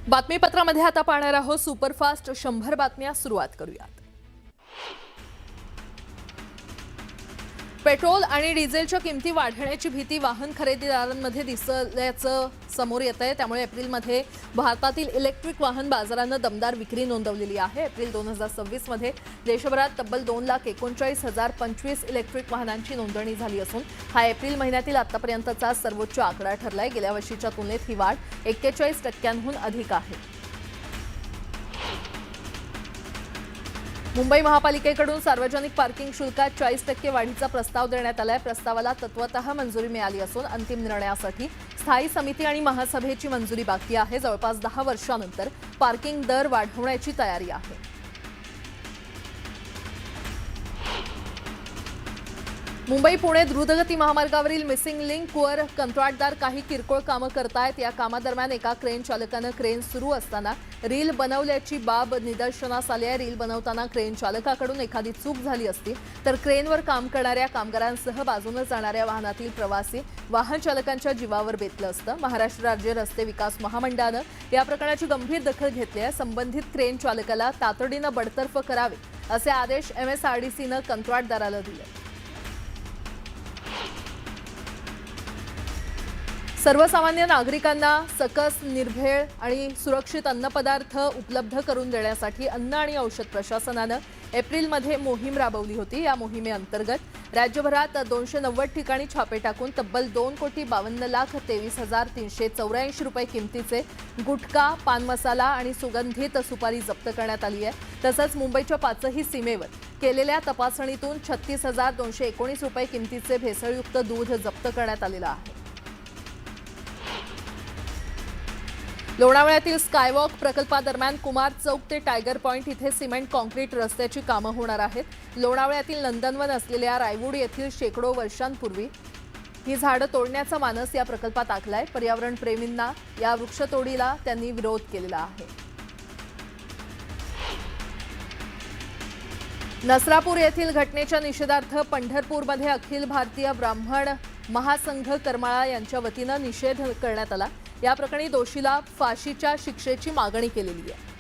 बातमीपत्रामध्ये आता पाहणार आहोत सुपरफास्ट 100 बातम्या सुरुवात करूयात। पेट्रोल आणि डिझेलच्या किमती वाढण्याची भीती वाहन खरेदीदारांमध्ये दिसल्याचं समोर येतंय। त्यामुळे एप्रिलमध्ये भारतातील इलेक्ट्रिक वाहन बाजारानं दमदार विक्री नोंदवलेली आहे। एप्रिल 2026 मध्ये देशभरात तब्बल 2,39,025 इलेक्ट्रिक वाहनांची नोंदणी झाली असून हा एप्रिल महिन्यातील आतापर्यंतचा सर्वोच्च आकडा ठरलाय। गेल्या वर्षीच्या तुलनेत ही वाढ 41% अधिक आहे। मुंबई महापालिकेकडून सार्वजनिक पार्किंग शुल्कात 40% वाढीचा प्रस्ताव देण्यात आलाय। प्रस्तावाला तत्वतः मंजुरी मिळाली असून अंतिम निर्णयासाठी स्थायी समिती आणि महासभेची मंजुरी बाकी आहे। जवळपास 10 वर्षांनंतर पार्किंग दर वाढवण्याची तयारी आहे। मुंबई पुणे द्रुतगती महामार्गावरील मिसिंग लिंकवर कंत्राटदार काही किरकोळ कामं करतायत। या कामादरम्यान एका क्रेन चालकानं क्रेन सुरू असताना रील बनवल्याची बाब निदर्शनास आली आहे। रील बनवताना क्रेन चालकाकडून एखादी चूक झाली असती तर क्रेनवर काम करणाऱ्या कामगारांसह बाजूनं जाणाऱ्या वाहनातील प्रवासी वाहन चालकांच्या जीवावर बेतलं असतं। महाराष्ट्र राज्य रस्ते विकास महामंडळानं या प्रकरणाची गंभीर दखल घेतली आहे। संबंधित क्रेन चालकाला तातडीनं बडतर्फ करावे असे आदेश MSRDCनं कंत्राटदाराला दिले। सर्वसामान्य नागरिकांना सकस, निर्भेळ आणि सुरक्षित अन्नपदार्थ उपलब्ध करून देण्यासाठी अन्न आणि औषध प्रशासनानं एप्रिलमध्ये मोहीम राबवली होती। या मोहिमेअंतर्गत राज्यभरात 290 ठिकाणी छापे टाकून तब्बल 2,52,23,384 रुपये किमतीचे गुटखा, पान मसाला आणि सुगंधित सुपारी जप्त करण्यात आली आहे। तसंच मुंबईच्या 5ही सीमेवर केलेल्या तपासणीतून 36,219 रुपये किमतीचे भेसळयुक्त दूध जप्त करण्यात आलेलं आहे। लोणावळ्यातील स्कायवॉक प्रकल्पादरम्यान कुमार चौक ते टायगर पॉइंट इथे सिमेंट कॉन्क्रीट रस्त्याची कामं होणार आहेत। लोणावळ्यातील नंदनवन असलेल्या रायवूड येथील शेकडो वर्षांपूर्वी ही झाडं तोडण्याचा मानस या प्रकल्पात आखलाय। पर्यावरण प्रेमींना या वृक्षतोडीला त्यांनी विरोध केलेला आहे। नसरापूर येथील घटनेच्या निषेधार्थ पंढरपूरमध्ये अखिल भारतीय ब्राह्मण महासंघ करमाळा यांच्या वतीनं निषेध करण्यात आला। या प्रकरणी दोषीला फाशीच्या शिक्षेची मागणी केलेली आहे।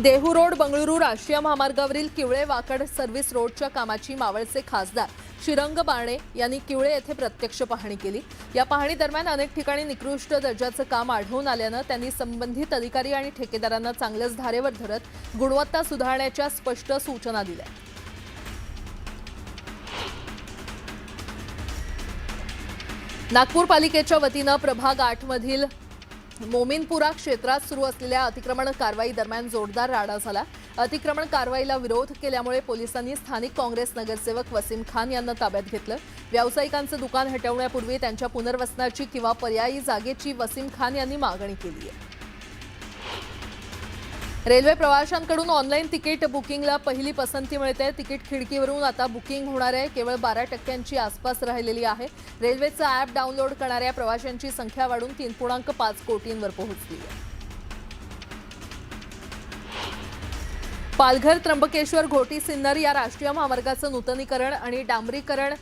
देहू रोड बंगळुरू राष्ट्रीय महामार्गावरील किवळे वाकड सर्व्हिस रोडच्या कामाची मावळचे खासदार श्रीरंग बारणे यांनी किवळे येथे प्रत्यक्ष पाहणी केली। या पाहणी दरम्यान अनेक ठिकाणी निकृष्ट दर्जाचं काम आढळून आल्यानं त्यांनी संबंधित अधिकारी आणि ठेकेदारांना चांगलंच धारेवर धरत गुणवत्ता सुधारण्याच्या स्पष्ट सूचना दिल्या। नागपूर पालिकेच्या वतीनं प्रभाग 8 मधील मोमिनपुरा क्षेत्रात सुरू असलेल्या अतिक्रमण कारवाई दरम्यान जोरदार राडा झाला। अतिक्रमण कारवाईला विरोध केल्यामुळे पोलिसांनी स्थानिक काँग्रेस नगरसेवक वसीम खान यांना ताब्यात घेतलं। व्यावसायिकांचं दुकान हटवण्यापूर्वी त्यांच्या पुनर्वसनाची किंवा पर्यायी जागेची वसीम खान यांनी मागणी केली आहे। रेल्वे प्रवाशांकडून ऑनलाईन तिकीट बुकिंगला पहिली पसंती मिळते। तिकीट खिडकीवरून आता बुकिंग होणार आहे। केवळ 12% आसपास राहिलेली आहे। रेल्वेचं ॲप डाउनलोड करणाऱ्या प्रवाशांची संख्या वाढून 3.5 कोटींवर पोहोचली आहे। पालघर त्र्यंबकेश्वर घोटी सिन्नर या राष्ट्रीय महामार्गाचं नूतनीकरण आणि डांबरीकरण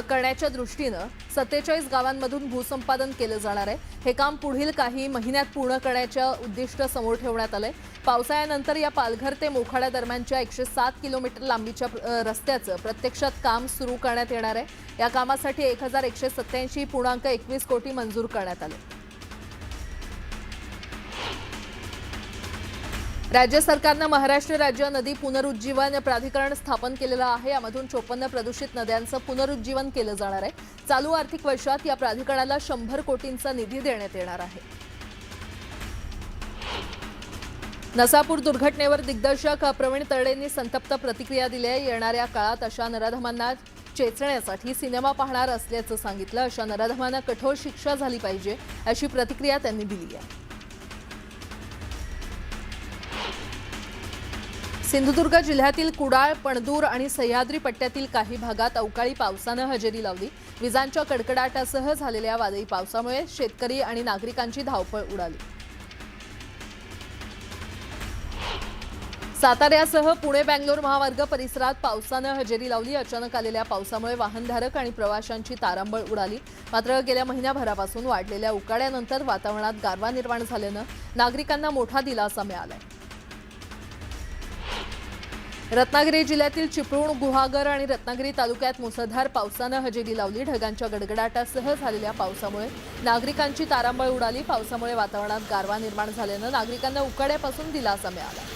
करण्याच्या दृष्टीनं 47 गावांमधून भूसंपादन केलं जाणार आहे। हे काम पुढील काही महिन्यात पूर्ण करण्याचं उद्दिष्ट समोर ठेवण्यात आलंय। पावसाळ्यानंतर या पालघर ते मोखाडा दरम्यानच्या 107 किलोमीटर लांबीच्या रस्त्याचं प्रत्यक्षात काम सुरू करण्यात येणार आहे। या कामासाठी 1,187.21 कोटी मंजूर करण्यात आले। राज्य सरकारनं महाराष्ट्र राज्य नदी पुनरुज्जीवन प्राधिकरण स्थापन केलेलं आहे। यामधून 54 प्रदूषित नद्यांचं पुनरुज्जीवन केलं जाणार आहे। चालू आर्थिक वर्षात या प्राधिकरणाला 100 कोटींचा निधी देण्यात येणार आहे। नसापूर दुर्घटनेवर दिग्दर्शक प्रवीण तरडेंनी संतप्त प्रतिक्रिया दिली आहे। येणाऱ्या काळात अशा नराधमांना चेचण्यासाठी सिनेमा पाहणार असल्याचं सांगितलं। अशा नराधमांना कठोर शिक्षा झाली पाहिजे अशी प्रतिक्रिया त्यांनी दिली आहे। सिंधुदुर्ग जिल्ह्यातील कुडाळ, पणदूर आणि सह्याद्री पट्ट्यातील काही भागात अवकाळी पावसानं हजेरी लावली। विजांच्या कडकडाटासह झालेल्या वादळी पावसामुळे शेतकरी आणि नागरिकांची धावपळ उडाली। साताऱ्यासह पुणे बँगलोर महामार्ग परिसरात पावसानं हजेरी लावली। अचानक आलेल्या पावसामुळे वाहनधारक आणि प्रवाशांची तारांबळ उडाली। मात्र गेल्या महिन्याभरापासून वाढलेल्या उकाड्यानंतर वातावरणात गारवा निर्माण झाल्यानं नागरिकांना मोठा दिलासा मिळालाय। रत्नागिरी जिल्ह्यातील चिपळूण, गुहागर आणि रत्नागिरी तालुक्यात मुसळधार पावसानं हजेरी लावली। ढगांच्या गडगडाटासह झालेल्या पावसामुळे नागरिकांची तारांबळ उडाली। पावसामुळे वातावरणात गारवा निर्माण झाल्यानं नागरिकांना उकाड्यापासून दिलासा मिळाला।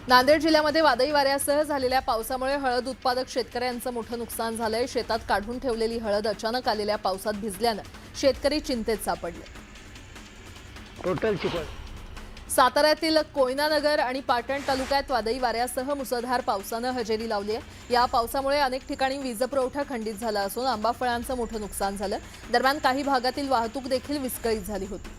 नांदेड जिल्ह्यामध्ये वादळी वाऱ्यासह झालेल्या पावसामुळे हळद उत्पादक शेतकऱ्यांचं मोठं नुकसान झालंय। शेतात काढून ठेवलेली हळद अचानक आलेल्या पावसात भिजल्यानं शेतकरी चिंतेत सापडले। टोटल चिपळ साताऱ्यातील कोयनानगर आणि पाटण तालुक्यात वादळी वाऱ्यासह मुसळधार पावसानं हजेरी लावली आहे। या पावसामुळे अनेक ठिकाणी वीजपुरवठा खंडित झाला असून आंबा फळांचं मोठं नुकसान झालं। दरम्यान काही भागातील वाहतूक देखील विस्कळीत झाली होती।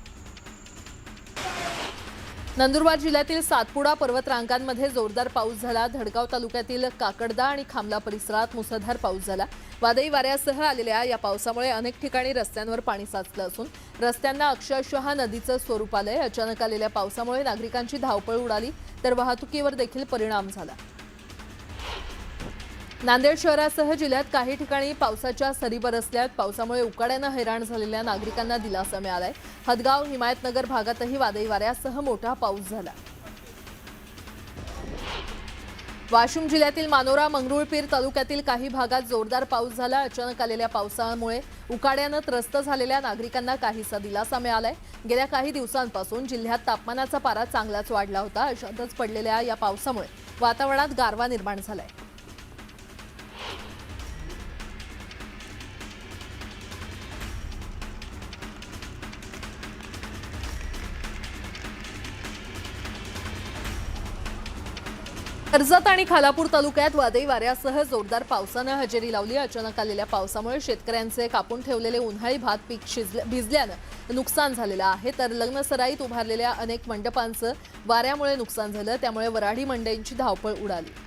नंदुरबार जिल्ह्यातील सातपुडा पर्वतरांगांमध्ये जोरदार पाऊस झाला। धडगाव तालुक्यातील काकडदा आणि खामला परिसरात मुसळधार पाऊस झाला। वादळी वाऱ्यासह आलेल्या या पावसामुळे अनेक ठिकाणी रस्त्यांवर पाणी साचलं असून रस्त्यांना अक्षरशः नदीचं स्वरूप आलंय। अचानक आलेल्या पावसामुळे नागरिकांची धावपळ उडाली तर वाहतुकीवर देखील परिणाम झाला। नांदेड शहरासह जिल्ह्यात काही ठिकाणी पावसाच्या सरी बरसल्यात। पावसामुळे उकाड्यानं हैराण झालेल्या नागरिकांना दिलासा मिळालाय। हदगाव, हिमायतनगर भागातही वादळी वाऱ्यासह मोठा पाऊस झाला। वाशिम जिल्ह्यातील मानोरा, मंगरुळपीर तालुक्यातील काही भागात जोरदार पाऊस झाला। अचानक आलेल्या पावसामुळे उकाड्यानं त्रस्त झालेल्या नागरिकांना काहीसा दिलासा मिळालाय। गेल्या काही दिवसांपासून जिल्ह्यात तापमानाचा पारा चांगलाच वाढला होता। अशातच पडलेल्या या पावसामुळे वातावरणात गारवा निर्माण झालाय। कर्जत आणि खालापूर तालुक्यात वादळी वाऱ्यासह जोरदार पावसानं हजेरी लावली। अचानक आलेल्या पावसामुळे शेतकऱ्यांचे कापून ठेवलेले उन्हाळी भात पीक भिजल्यानं नुकसान झालेलं आहे। तर लग्नसराईत उभारलेल्या अनेक मंडपांचं वाऱ्यामुळे नुकसान झालं, त्यामुळे वऱ्हाडी मंडईंची धावपळ उडाली।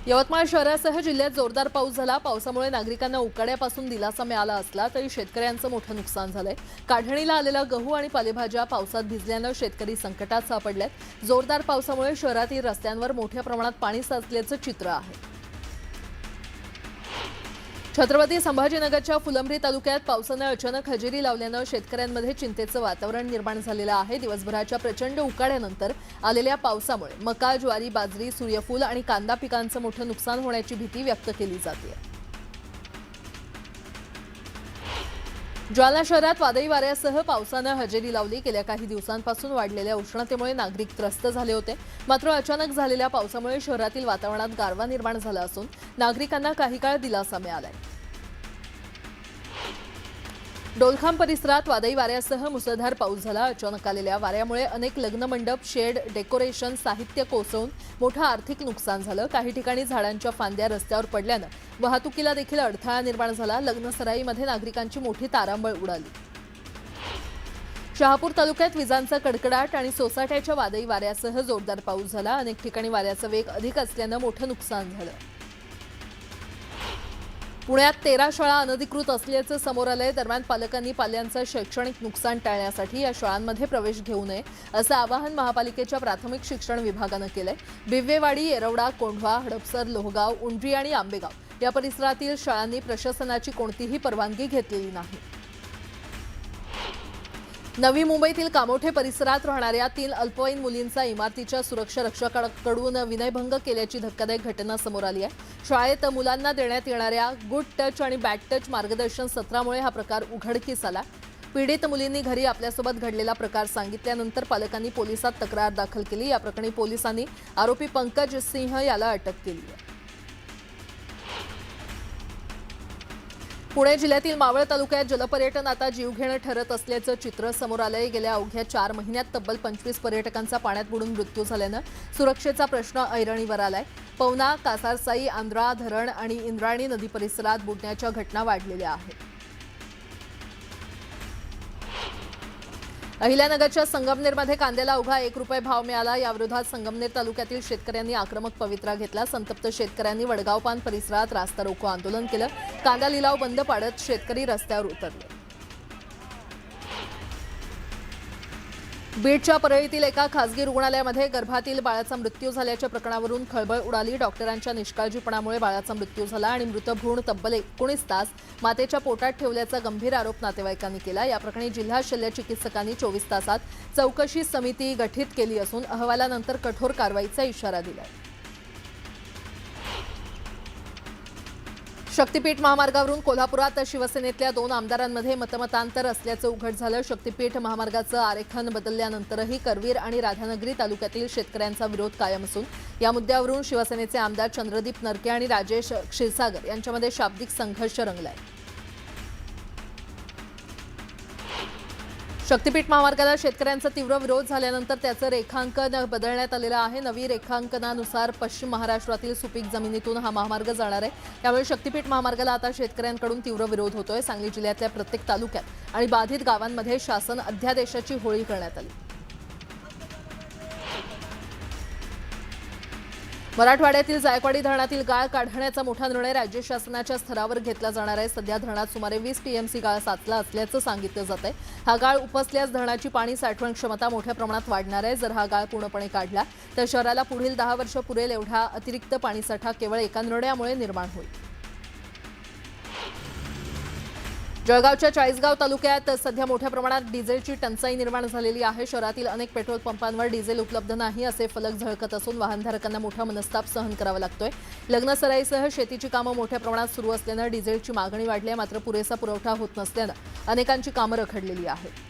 यवतमाळ शहरासह जिल्ह्यात जोरदार पाऊस झाला। पावसामुळे नागरिकांना उकाड्यापासून दिलासा मिळाला असला तरी शेतकऱ्यांचं मोठं नुकसान झालंय। काढणीला आलेला गहू आणि पालेभाज्या पावसात भिजल्यानं शेतकरी संकटात सापडलेत। जोरदार पावसामुळे शहरातील रस्त्यांवर मोठ्या प्रमाणात पाणी साचल्याचं चित्र आहे। छत्रपती संभाजीनगरच्या फुलंब्री तालुक्यात पावसानं अचानक हजेरी लावल्यानं शेतकऱ्यांमध्ये चिंतेचं वातावरण निर्माण झालेलं आहे। दिवसभराच्या प्रचंड उकाड्यानंतर आलेल्या पावसामुळे मका, ज्वारी, बाजरी, सूर्यफूल आणि कांदा पिकांचं मोठं नुकसान होण्याची भीती व्यक्त केली जाते। जालना शहरात वादळी वाऱ्यासह पावसानं हजेरी लावली। गेल्या काही दिवसांपासून वाढलेल्या उष्णतेमुळे नागरिक त्रस्त झाले होते। मात्र अचानक झालेल्या पावसामुळे शहरातील वातावरणात गारवा निर्माण झाला असून नागरिकांना काही काळ दिलासा मिळालाय। डोलखाम परिसरात वादळी वाऱ्यासह मुसळधार पाऊस झाला। अचानक आलेल्या वाऱ्यामुळे अनेक लग्न मंडप, शेड, डेकोरेशन साहित्य कोसळून मोठं आर्थिक नुकसान झालं। काही ठिकाणी झाडांच्या फांद्या रस्त्यावर पडल्यानं वाहतुकीला देखील अडथळा निर्माण झाला। लग्नसराईमध्ये नागरिकांची मोठी तारांबळ उडाली। शहापूर तालुक्यात विजांचा कडकडाट आणि सोसाट्याच्या वादळी वाऱ्यासह जोरदार पाऊस झाला। अनेक ठिकाणी वाऱ्याचा वेग अधिक असल्यानं मोठं नुकसान झालं। पुण्यात 13 शाळा अनधिकृत असल्याचं समोर आलंय। दरम्यान पालकांनी पाल्यांचं शैक्षणिक नुकसान टाळण्यासाठी या शाळांमध्ये प्रवेश घेऊ नये असं आवाहन महापालिकेच्या प्राथमिक शिक्षण विभागानं केलंय। बिव्वेवाडी, येरवडा, कोंढवा, हडपसर, लोहगाव, उंडरी आणि आंबेगाव या परिसरातील शाळांनी प्रशासनाची कोणतीही परवानगी घेतलेली नाही। नवी मुंबईतील कामोठे परिसरात राहणाऱ्या 3 अल्पवयीन मुलींचा इमारतीच्या सुरक्षा रक्षकाकडून विनयभंग केल्याची धक्कादायक घटना समोर आली आहे। शाळेत मुलांना देण्यात येणाऱ्या गुड टच आणि बॅड टच मार्गदर्शन सत्रामुळे हा प्रकार उघडकीस आला। पीडित मुलींनी घरी आपल्यासोबत घडलेला प्रकार सांगितल्यानंतर पालकांनी पोलिसात तक्रार दाखल केली। या प्रकरणी पोलिसांनी आरोपी पंकज सिंह याला अटक केली आहे। पुणे जिल्ह्यातील मावळ तालुक्यात जलपर्यटन आता जीवघेणं ठरत असल्याचं चित्र समोर आलंय। गेल्या अवघ्या 4 महिन्यात तब्बल 25 पर्यटकांचा पाण्यात बुडून मृत्यू झाल्यानं सुरक्षेचा प्रश्न ऐरणीवर आलाय। पवना, कासारसाई, आंध्रा धरण आणि इंद्रायणी नदी परिसरात बुडण्याच्या घटना वाढलेल्या आहेत। अहिल्यानगरच्या संगमनेरमध्ये कांद्याला अवघा 1 रुपये भाव मिळाला। याविरोधात संगमनेर तालुक्यातील शेतकऱ्यांनी आक्रमक पवित्रा घेतला। संतप्त शेतकऱ्यांनी वडगावपान परिसरात रास्ता रोको आंदोलन केलं। कांदा लिलाव बंद पाडत शेतकरी रस्त्यावर उतरले। बीडच्या परळीतील एका खासगी रुग्णालयामध्ये गर्भातील बाळाचा मृत्यू झाल्याच्या प्रकरणावरून खळबळ उडाली। डॉक्टरांच्या निष्काळजीपणामुळे बाळाचा मृत्यू झाला आणि मृत भ्रूण तब्बल 19 तास मातेच्या पोटात ठेवल्याचा गंभीर आरोप नातेवाईकांनी केला। या प्रकरणी जिल्हा शल्य चिकित्सकांनी 24 तासात चौकशी समिती गठीत केली असून अहवालानंतर कठोर कारवाईचा इशारा दिलाय। शक्तीपीठ महामार्गावरून कोल्हापुरात शिवसेनेतल्या 2 आमदारांमध्ये मतमतांतर असल्याचं उघड झालं। शक्तीपीठ महामार्गाचं आरेखन बदलल्यानंतरही करवीर आणि राधानगरी तालुक्यातील शेतकऱ्यांचा विरोध कायम असून या मुद्द्यावरून शिवसेनेचे आमदार चंद्रदीप नरके आणि राजेश क्षीरसागर यांच्यामध्ये शाब्दिक संघर्ष रंगलाय। शक्तीपीठ महामार्गाला शेतकऱ्यांचा तीव्र विरोध झाल्यानंतर त्याचं रेखांकन बदलण्यात आलेलं आहे। नवी रेखांकनानुसार पश्चिम महाराष्ट्रातील सुपीक जमिनीतून हा महामार्ग जाणार आहे। त्यामुळे शक्तीपीठ महामार्गाला आता शेतकऱ्यांकडून तीव्र विरोध होतोय। सांगली जिल्ह्यातल्या प्रत्येक तालुक्यात आणि बाधित गावांमध्ये शासन अध्यादेशाची होळी करण्यात आली। मराठवाड्यातील जायकवाडी धरणातील गाळ काढण्याचा मोठा निर्णय राज्य शासनाच्या स्तरावर घेतला जाणार आहे। सध्या धरणात सुमारे 20 टीएमसी गाळ साचला असल्याचं सांगितलं जात आहे। हा गाळ उपसल्यास धरणाची पाणी साठवण क्षमता मोठ्या प्रमाणात वाढणार आहे। जर हा गाळ पूर्णपणे काढला तर शहराला पुढील 10 वर्ष पुरेल एवढा अतिरिक्त पाणीसाठा केवळ एका निर्णयामुळे निर्माण होईल। जळगावच्या चाळीसगाव तालुक्यात सध्या मोठ्या प्रमाणात डिझेलची टंचाई निर्माण झालेली आहे। शहरातील अनेक पेट्रोल पंपांवर डिझेल उपलब्ध नाही असे फलक झळकत असून वाहनधारकांना मोठा मनस्ताप सहन करावा लागतोय। लग्नसराईसह शेतीची कामं मोठ्या प्रमाणात सुरू असल्यानं डिझेलची मागणी वाढली आहे, मात्र पुरेसा पुरवठा होत नसल्यानं अनेकांची कामं रखडलेली आहेत।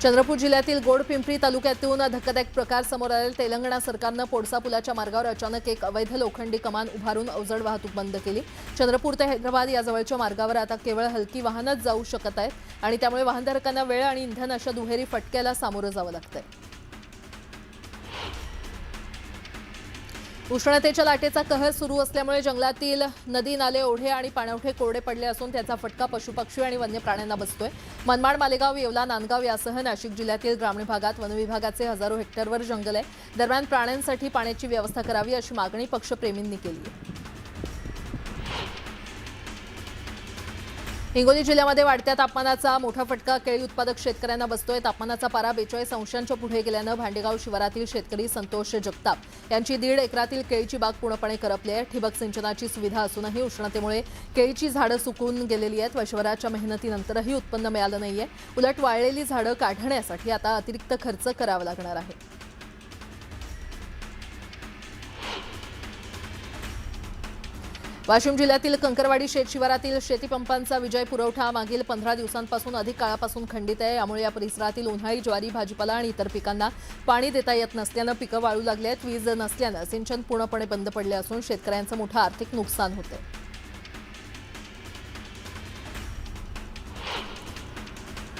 चंद्रपूर जिल्ह्यातील गोडपिंपरी तालुक्यातून धक्कादायक प्रकार समोर आले। तेलंगणा सरकारनं पोडसा पुलाच्या मार्गावर अचानक एक अवैध लोखंडी कमान उभारून अवजड वाहतूक बंद केली। चंद्रपूर ते हैदराबाद या जवळच्या मार्गावर आता केवळ हलकी वाहनच जाऊ शकत आहेत आणि त्यामुळे वाहनधारकांना वेळ आणि इंधन अशा दुहेरी फटक्याला सामोरं जावं लागतंय। उष्णतेच्या लाटेचा कहर सुरू असल्यामुळे जंगलातील नदी नाले ओढे आणि पाणवठे कोरडे पडले असून त्याचा फटका पशुपक्षी आणि वन्य प्राण्यांना बसतोय। मनमाड, मालेगाव, येवला, नांदगाव यासह नाशिक जिल्ह्यातील ग्रामीण भागात वनविभागाचे हजारो हेक्टरवर जंगल आहे। दरम्यान प्राण्यांसाठी पाण्याची व्यवस्था करावी अशी मागणी पक्षप्रेमींनी केली आहे। हिंगोली जिल्ह्यामध्ये वाढत्या तापमानाचा मोठा फटका केळी उत्पादक शेतकऱ्यांना बसतोय। तापमानाचा पारा 42 अंशांच्या पुढे गेल्यानं भांडेगाव शिवारातील शेतकरी संतोष जगताप यांची 1.5 एकरातील केळीची बाग पूर्णपणे करपली आहे। ठिबक सिंचनाची सुविधा असूनही उष्णतेमुळे केळीची झाडं सुकून गेलेली आहेत। वर्षभराच्या मेहनतीनंतरही उत्पन्न मिळालं नाहीये। उलट वाळलेली झाडं काढण्यासाठी आता अतिरिक्त खर्च करावा लागणार आहे। वाशिम जिल्ह्यातील कंकरवाडी शेतशिवारातील शेतीपंपांचा विजय पुरवठा मागील 15 दिवसांपासून अधिक काळापासून खंडित आहे। यामुळे या परिसरातील उन्हाळी ज्वारी, भाजीपाला आणि इतर पिकांना पाणी देता येत नसल्यानं पिकं वाळू लागली आहेत। वीज नसल्यानं सिंचन पूर्णपणे बंद पडले असून शेतकऱ्यांचं मोठं आर्थिक नुकसान होतंय।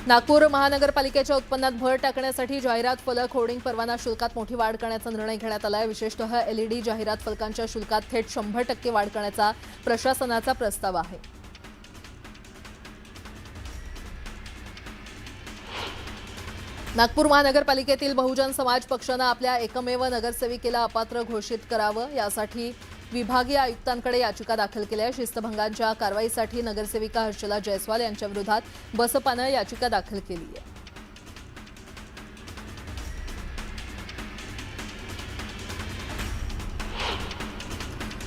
नागपूर महानगरपालिकेच्या उत्पन्नात भर टाकण्यासाठी जाहिरात फलक, होर्डिंग परवाना शुल्कात मोठी वाढ करण्याचा निर्णय घेण्यात आला आहे। विशेषतः एलईडी जाहिरात फलकांच्या शुल्कात थेट 100% वाढ करण्याचा प्रशासनाचा प्रस्ताव आहे। नागपूर महानगरपालिकेतील बहुजन समाज पक्षानं आपल्या एकमेव नगरसेविकेला अपात्र घोषित करावं यासाठी विभागीय आयुक्तांकडे याचिका दाखल केली आहे। शिस्तभंगाच्या कारवाईसाठी नगरसेविका हर्षला जयस्वाल यांच्या विरोधात बसपानं याचिका दाखल केली आहे।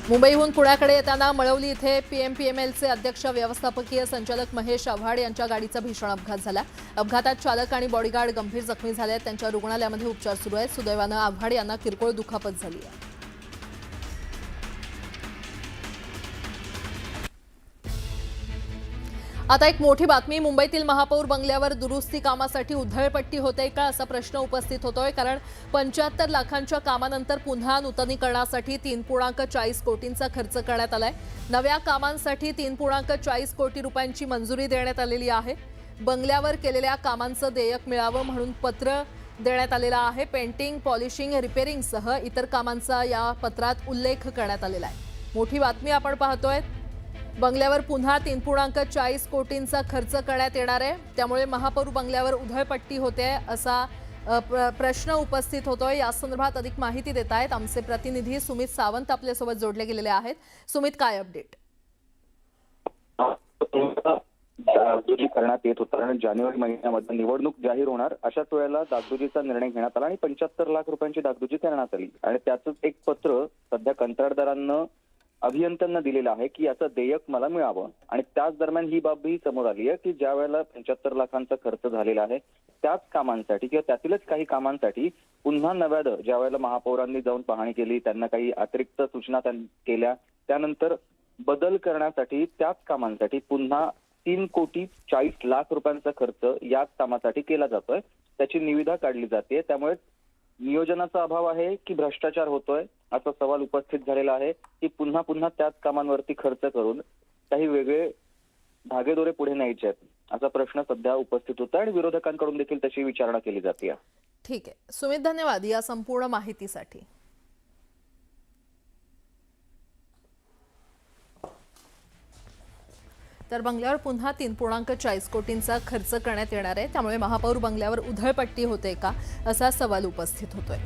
मुंबईहून पुण्याकडे येताना मळवली इथे पीएमपीएमएलचे अध्यक्ष व्यवस्थापकीय संचालक महेश आव्हाड यांच्या गाडीचा भीषण अपघात झाला। अपघातात चालक आणि बॉडीगार्ड गंभीर जखमी झाले आहेत। त्यांच्या रुग्णालयामध्ये उपचार सुरू आहेत। सुदैवानं आव्हाड यांना किरकोळ दुखापत झाली आहे। आता एक मोठी बातमी। मुंबईतील महापौर बंगल्यावर दुरुस्ती कामासाठी उधळपट्टी होते का असा प्रश्न उपस्थित होतोय, कारण 75 लाखांच्या कामानंतर पुन्हा नूतनीकरणासाठी 3.40 कोटींचा खर्च करण्यात आलाय। नव्या कामांसाठी 3.40 कोटी रुपयांची मंजुरी देण्यात आलेली आहे। बंगल्यावर केलेल्या कामांचं देयक मिळावं म्हणून पत्र देण्यात आलेलं आहे। पेंटिंग, पॉलिशिंग, रिपेअरिंगसह इतर कामांचा या पत्रात उल्लेख करण्यात आलेला आहे। मोठी बातमी आपण पाहतोय। बंगल्यावर पुन्हा 3.40 कोटींचा खर्च करण्यात येणार आहे। त्यामुळे महापौर बंगल्यावर उधळपट्टी होते असा प्रश्न उपस्थित होतोय। या संदर्भात अधिक माहिती देत आहेत आमचे प्रतिनिधी सुमित सावंत आपल्यासोबत जोडले गेलेले आहेत। सुमित, काय अपडेट? डागडुजी करण्यात येत होता आणि जानेवारी महिन्यामध्ये निवडणूक जाहीर होणार अशाच वेळेला डागडुजीचा निर्णय घेण्यात आला आणि 75 लाख रुपयांची डागडुजी करण्यात आली आणि त्याचंच एक पत्र सध्या कंत्राटदारांना अभियंत्यांना दिलेलं आहे की याचं देयक मला मिळावं. आणि त्याच दरम्यान ही बाबही समोर आली आहे की ज्या वेळेला 75 लाखांचा खर्च झालेला आहे त्याच कामांसाठी किंवा त्यातीलच काही कामांसाठी पुन्हा नव्यानं ज्या वेळेला महापौरांनी जाऊन पाहणी केली, त्यांना काही अतिरिक्त सूचना केल्या, त्यानंतर बदल करण्यासाठी त्याच कामांसाठी पुन्हा 3,40,00,000 रुपयांचा खर्च याच कामासाठी केला जातोय. त्याची निविदा काढली जाते. त्यामुळे नियोजनाचा अभाव आहे की भ्रष्टाचार होतोय असा सवाल उपस्थित झालेला आहे की पुन्हा पुन्हा त्याच कामांवरती खर्च करून काही वेगळे धागेदोरे पुढे न्यायचे आहेत असा प्रश्न सध्या उपस्थित होता आणि विरोधकांकडून देखील त्याची विचारणा केली जाते. ठीक आहे सुमित, धन्यवाद या संपूर्ण माहितीसाठी. तर बंगल्यावर पुन्हा 3.40 कोटींचा खर्च करण्यात येणार आहे. त्यामुळे महापौर बंगल्यावर उधळपट्टी होते का असा सवाल उपस्थित होतोय.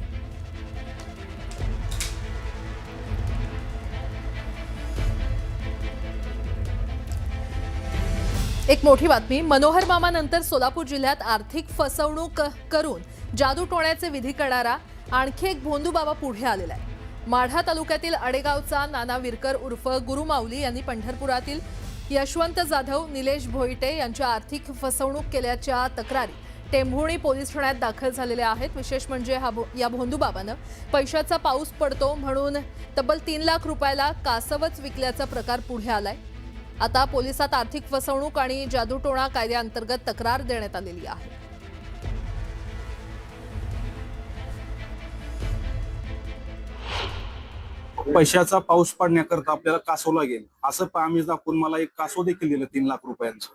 एक मोठी बातमी, मनोहर मामानंतर सोलापूर जिल्ह्यात आर्थिक फसवणूक करून जादू टोण्याचे विधी करणारा आणखी एक भोंदू बाबा पुढे आलेला आहे. माढा तालुक्यातील अडेगावचा नाना विरकर उर्फ गुरुमाऊली यांनी पंढरपुरातील यशवंत जाधव, निलेश भोईटे यांच्या आर्थिक फसवणूक केल्याच्या तक्रारी टेंभुर्णी पोलीस ठाण्यात दाखल झालेल्या आहेत. विशेष म्हणजे या भोंदू बाबानं पैशाचा पाऊस पडतो म्हणून तब्बल 3 लाख रुपयाला कासवच विकल्याचा प्रकार पुढे आलाय. आता पोलिसात आर्थिक फसवणूक आणि जादूटोणा कायद्याअंतर्गत तक्रार देण्यात आलेली आहे. पैशाचा पाऊस पडण्याकरता आपल्याला कासव लागेल असं आम्ही दाखवून मला एक कासव देखील दिलं 3 लाख रुपयांचं.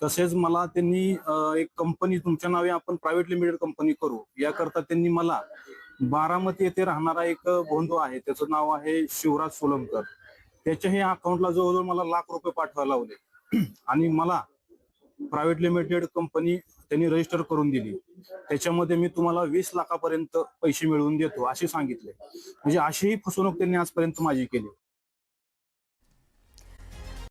तसेच मला त्यांनी एक कंपनी तुमच्या नावे आपण प्रायव्हेट लिमिटेड कंपनी करू याकरता त्यांनी मला बारामती येथे राहणारा एक बंधू आहे, त्याचं नाव आहे शिवराज सोलंकर, त्याच्याही अकाउंटला जवळजवळ मला लाख रुपये पाठवायला लावले आणि मला प्रायव्हेट लिमिटेड कंपनी त्यांनी रजिस्टर करून दिली. त्याच्यामध्ये मी तुम्हाला 20 लाखापर्यंत पैसे मिळवून देतो असे सांगितले. म्हणजे अशीही फसवणूक त्यांनी आजपर्यंत माझी केली.